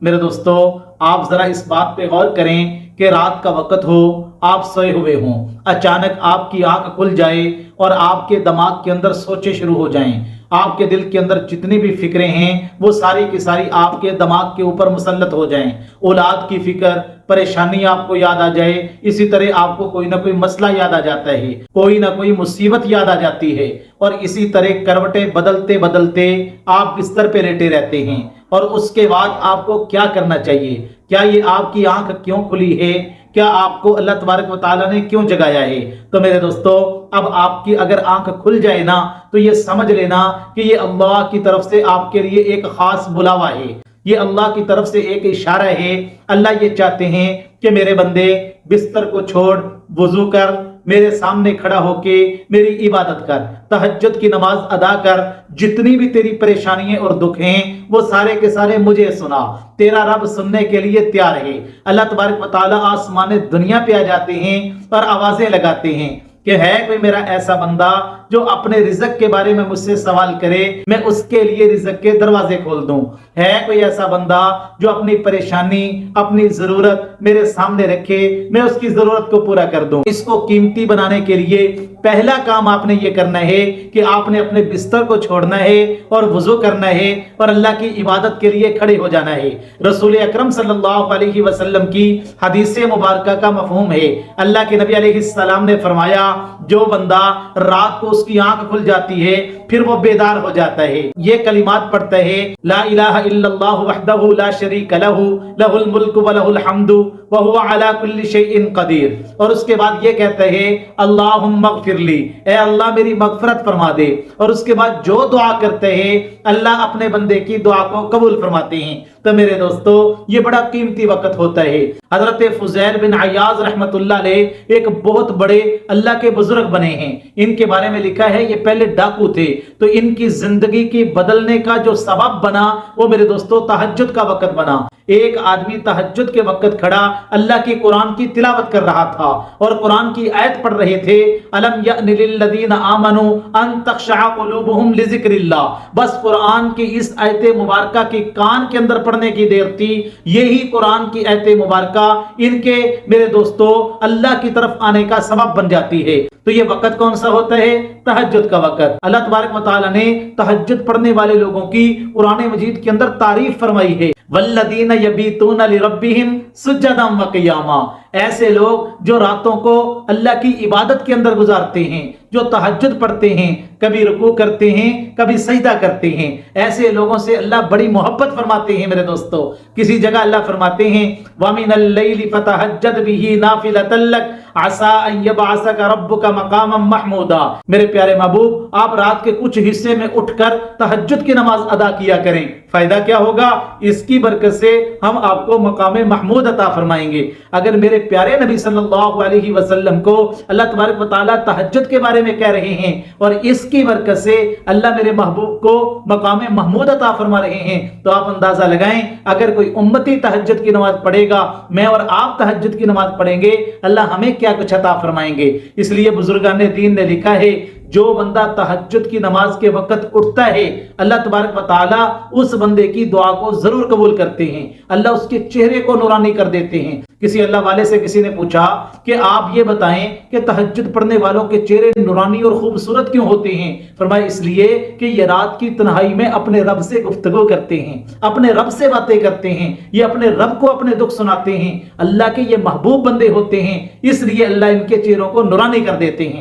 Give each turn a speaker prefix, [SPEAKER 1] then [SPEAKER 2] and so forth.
[SPEAKER 1] میرے دوستو، آپ ذرا اس بات پہ غور کریں کہ رات کا وقت ہو، آپ سوئے ہوئے ہوں، اچانک آپ کی آنکھ کھل جائے اور آپ کے دماغ کے اندر سوچیں شروع ہو جائیں۔ آپ کے دل کے اندر جتنی بھی فکریں ہیں وہ ساری کی ساری آپ کے دماغ کے اوپر مسلط ہو جائیں۔ اولاد کی فکر، پریشانی آپ کو یاد آ جائے، اسی طرح آپ کو کوئی نہ کوئی مسئلہ یاد آ جاتا ہے، کوئی نہ کوئی مصیبت یاد آ جاتی ہے، اور اسی طرح کروٹیں بدلتے بدلتے آپ بستر پہ لیٹے رہتے ہیں۔ اور اس کے بعد آپ کو کیا کرنا چاہیے؟ کیا یہ آپ کی آنکھ کیوں کھلی ہے؟ کیا آپ کو اللہ تبارک و تعالیٰ نے کیوں جگایا ہے؟ تو میرے دوستو، اب آپ کی اگر آنکھ کھل جائے نا تو یہ سمجھ لینا کہ یہ اللہ کی طرف سے آپ کے لیے ایک خاص بلاوا ہے، یہ اللہ کی طرف سے ایک اشارہ ہے۔ اللہ یہ چاہتے ہیں کہ میرے بندے بستر کو چھوڑ، وضو کر، میرے سامنے کھڑا ہو کے میری عبادت کر، تہجد کی نماز ادا کر، جتنی بھی تیری پریشانیاں اور دکھ ہیں وہ سارے کے سارے مجھے سنا، تیرا رب سننے کے لیے تیار ہے۔ اللہ تبارک و تعالیٰ آسمان دنیا پہ آ جاتے ہیں اور آوازیں لگاتے ہیں کہ ہے کوئی میرا ایسا بندہ جو اپنے رزق کے بارے میں مجھ سے سوال کرے، میں اس کے لیے رزق کے دروازے کھول دوں۔ ہے کوئی ایسا بندہ جو اپنی پریشانی، اپنی ضرورت میرے سامنے رکھے، میں اس کی ضرورت کو پورا کر دوں۔ اس کو قیمتی بنانے کے لیے پہلا کام آپ نے یہ کرنا ہے کہ آپ نے اپنے بستر کو چھوڑنا ہے اور وضو کرنا ہے اور اللہ کی عبادت کے لیے کھڑے ہو جانا ہے۔ رسول اکرم صلی اللہ علیہ وسلم کی حدیث مبارکہ کا مفہوم ہے، اللہ کے نبی علیہ السلام نے فرمایا جو بندہ رات کو اس کی آنکھ کھل جاتی ہے پھر وہ بیدار ہو جاتا ہے، یہ کلمات پڑھتا ہے، لا الہ الا اللہ وحدہ لا شریک لہ، لہ الملک ولہ الحمد وہو علی کل شیء قدیر، اور اس کے بعد یہ کہتا ہے اللہم اغفر لی، اے اللہ میری مغفرت فرما دے، اور اس کے بعد جو دعا کرتے ہیں اللہ اپنے بندے کی دعا کو قبول فرماتے ہیں۔ تو میرے دوستو، یہ بڑا قیمتی وقت ہوتا ہے۔ حضرت فضیل بن عیاض رحمت اللہ علیہ ایک بہت بڑے اللہ کے بزرگ بنے ہیں۔ ان کے بارے میں لکھا ہے یہ پہلے ڈاکو تھے، تو ان کی زندگی کی بدلنے کا جو سبب بنا وہ میرے دوستو تہجد کا وقت بنا۔ ایک آدمی تہجد کے وقت کھڑا اللہ کی قرآن کی تلاوت کر رہا تھا اور قرآن کی آیت پڑھ رہے تھے، الم یأن للذین آمنوا ان تخشع قلوبہم لذکر اللہ۔ بس قرآن کی اس آیت مبارکہ کی کان کے اندر پڑھنے کی دیر تھی، یہی قرآن کی آیت مبارکہ ان کے میرے دوستو اللہ کی طرف آنے کا سبب بن جاتی ہے۔ تو یہ وقت کون سا ہوتا ہے؟ تہجد کا وقت۔ اللہ تبارک و تعالیٰ نے تہجد پڑھنے والے لوگوں کی قرآن مجید کے اندر تعریف فرمائی ہے، والذین یبیتون لربہم سجدا وقیاما، ایسے لوگ جو راتوں کو اللہ کی عبادت کے اندر گزارتے ہیں، جو تہجد پڑھتے ہیں، کبھی رکوع کرتے ہیں، کبھی سجدہ کرتے ہیں، ایسے لوگوں سے اللہ بڑی محبت فرماتے ہیں۔ میرے دوستو، کسی جگہ اللہ فرماتے ہیں وَمِنَ اللَّيْلِ فَتَهَجَّدْ بِهِ نَافِلَةً لَكَ عَسَىٰ أَن يَبْعَثَكَ رَبُّكَ مَقَامًا مَحْمُودًا۔ میرے پیارے محبوب، آپ رات کے کچھ حصے میں اٹھ کر تہجد کی نماز ادا کیا کریں، فائدہ کیا ہوگا؟ اس کی برکت سے ہم آپ کو مقام محمود عطا فرمائیں گے۔ اگر میرے پیارے نبی صلی اللہ علیہ وسلم کو اللہ تبارک و تعالیٰ تہجد کے بارے میں کہہ رہے ہیں اور اس کی برکت سے اللہ میرے محبوب کو مقام محمود عطا فرما رہے ہیں، تو آپ اندازہ لگائیں اگر کوئی امتی تہجد کی نماز پڑھے گا، میں اور آپ تہجد کی نماز پڑھیں گے، اللہ ہمیں کیا کچھ عطا فرمائیں گے۔ اس لیے بزرگان دین نے لکھا ہے جو بندہ تہجد کی نماز کے وقت اٹھتا ہے اللہ تبارک و تعالیٰ اس بندے کی دعا کو ضرور قبول کرتے ہیں، اللہ اس کے چہرے کو نورانی کر دیتے ہیں۔ کسی اللہ والے سے کسی نے پوچھا کہ آپ یہ بتائیں کہ تہجد پڑھنے والوں کے چہرے نورانی اور خوبصورت کیوں ہوتے ہیں؟ فرمایا اس لیے کہ یہ رات کی تنہائی میں اپنے رب سے گفتگو کرتے ہیں، اپنے رب سے باتیں کرتے ہیں، یہ اپنے رب کو اپنے دکھ سناتے ہیں، اللہ کے یہ محبوب بندے ہوتے ہیں، اس لیے اللہ ان کے چہروں کو نورانی کر دیتے ہیں۔